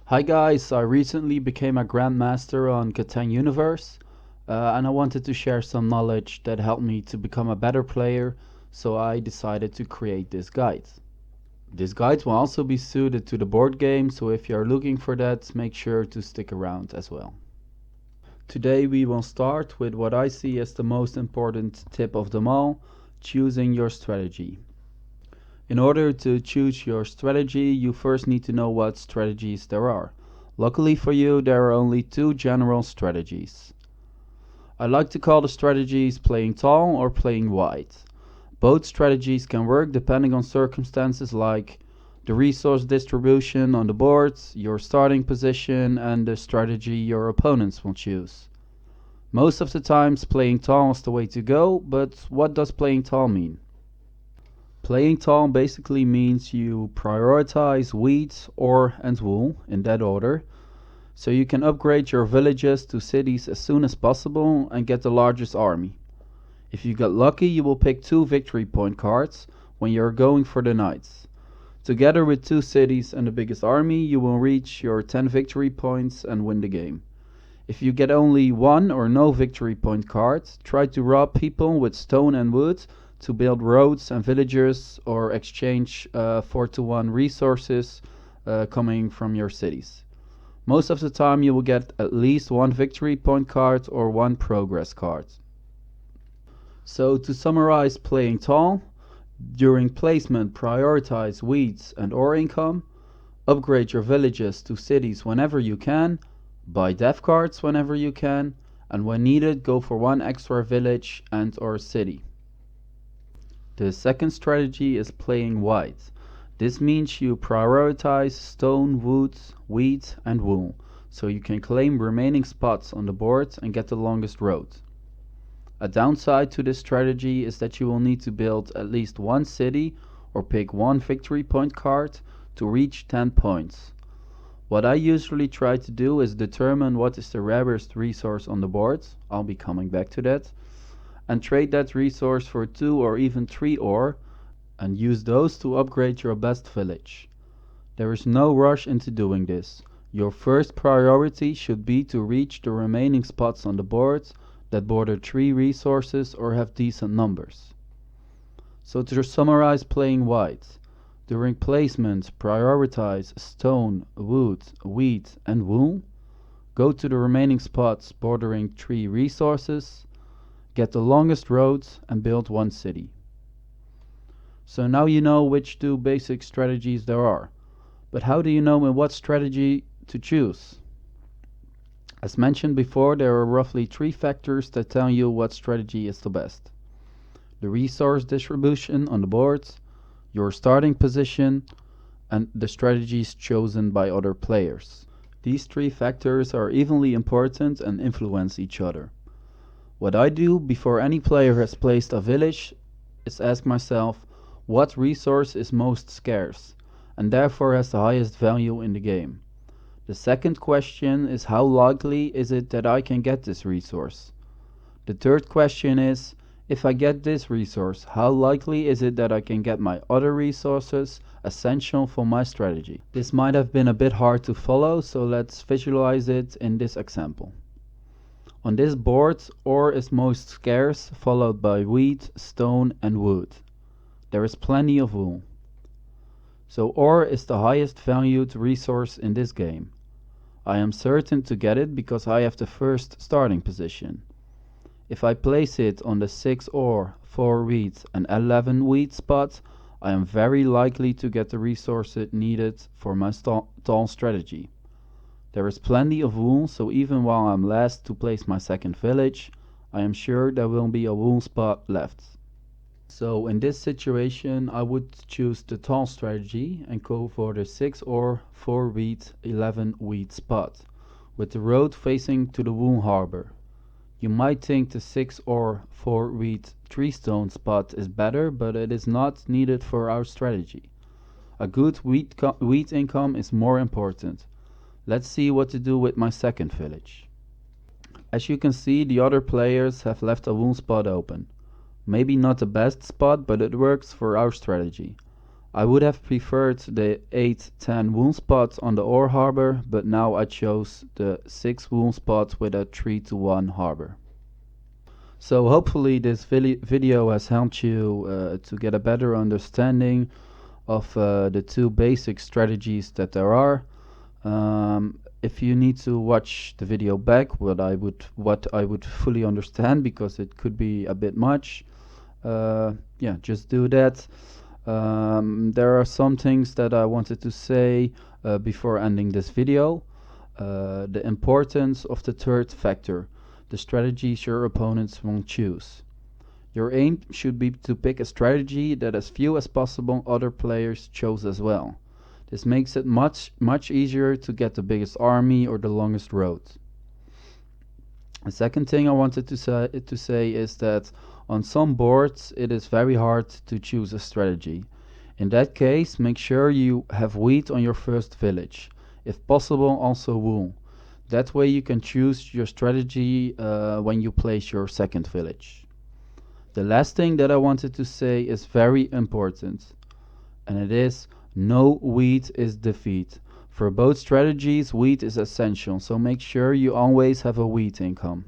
Hi guys, I recently became a Grandmaster on Catan Universe, and I wanted to share some knowledge that helped me to become a better player, so I decided to create this guide. This guide will also be suited to the board game, so if you are looking for that, make sure to stick around as well. Today we will start with what I see as the most important tip of them all, choosing your strategy. In order to choose your strategy, you first need to know what strategies there are. Luckily for you, there are only two general strategies. I like to call the strategies playing tall or playing wide. Both strategies can work depending on circumstances like the resource distribution on the board, your starting position, and the strategy your opponents will choose. Most of the times playing tall is the way to go, but what does playing tall mean? Playing tall basically means you prioritize wheat, ore, and wool in that order, so you can upgrade your villages to cities as soon as possible and get the largest army. If you get lucky, you will pick 2 victory point cards when you're going for the knights. Together with 2 cities and the biggest army, you will reach your 10 victory points and win the game. If you get only 1 or no victory point cards, try to rob people with stone and wood to build roads and villages or exchange 4-to-1 resources coming from your cities. Most of the time you will get at least 1 victory point card or 1 progress card. So to summarize playing tall, during placement prioritize wheat and ore income, upgrade your villages to cities whenever you can, buy dev cards whenever you can, and when needed go for 1 extra village and or city. The second strategy is playing wide. This means you prioritize stone, wood, wheat, and wool, so you can claim remaining spots on the board and get the longest road. A downside to this strategy is that you will need to build at least 1 city or pick 1 victory point card to reach 10 points. What I usually try to do is determine what is the rarest resource on the board, I'll be coming back to that, and trade that resource for 2 or even 3 ore and use those to upgrade your best village. There is no rush into doing this. Your first priority should be to reach the remaining spots on the board that border 3 resources or have decent numbers. So to summarize playing wide, during placement prioritize stone, wood, wheat and wool, go to the remaining spots bordering 3 resources, get the longest road and build 1 city. So now you know which 2 basic strategies there are. But how do you know in what strategy to choose? As mentioned before, there are roughly 3 factors that tell you what strategy is the best. The resource distribution on the board, your starting position, and the strategies chosen by other players. These 3 factors are evenly important and influence each other. What I do before any player has placed a village is ask myself what resource is most scarce and therefore has the highest value in the game. The second question is how likely is it that I can get this resource? The third question is, if I get this resource, how likely is it that I can get my other resources essential for my strategy? This might have been a bit hard to follow, so let's visualize it in this example. On this board, ore is most scarce, followed by wheat, stone and wood. There is plenty of wool. So ore is the highest valued resource in this game. I am certain to get it because I have the first starting position. If I place it on the 6 ore, 4 wheat and 11 wheat spot, I am very likely to get the resource needed for my tall strategy. There is plenty of wool, so even while I'm last to place my second village, I am sure there will be a wool spot left. So in this situation I would choose the tall strategy and go for the 6 ore, 4 wheat, 11 wheat spot, with the road facing to the wool harbor. You might think the 6 ore, 4 wheat, 3 stone spot is better, but it is not needed for our strategy. A good wheat income is more important. Let's see what to do with my second village. As you can see, the other players have left a wool spot open. Maybe not the best spot, but it works for our strategy. I would have preferred the 8-10 wound spot on the ore harbor, but now I chose the 6 wound spot with a 3-1 harbor. So hopefully this video has helped you to get a better understanding of the two basic strategies that there are. If you need to watch the video back, what I would fully understand, because it could be a bit much, yeah, just do that. There are some things that I wanted to say before ending this video. The importance of the third factor, the strategies your opponents won't choose. Your aim should be to pick a strategy that as few as possible other players chose as well. This makes it much easier to get the biggest army or the longest road. The second thing I wanted to say is that on some boards it is very hard to choose a strategy. In that case, make sure you have wheat on your first village. If possible, also wool. That way you can choose your strategy when you place your second village. The last thing that I wanted to say is very important, and it is no wheat is defeat. For both strategies, wheat is essential, so make sure you always have a wheat income.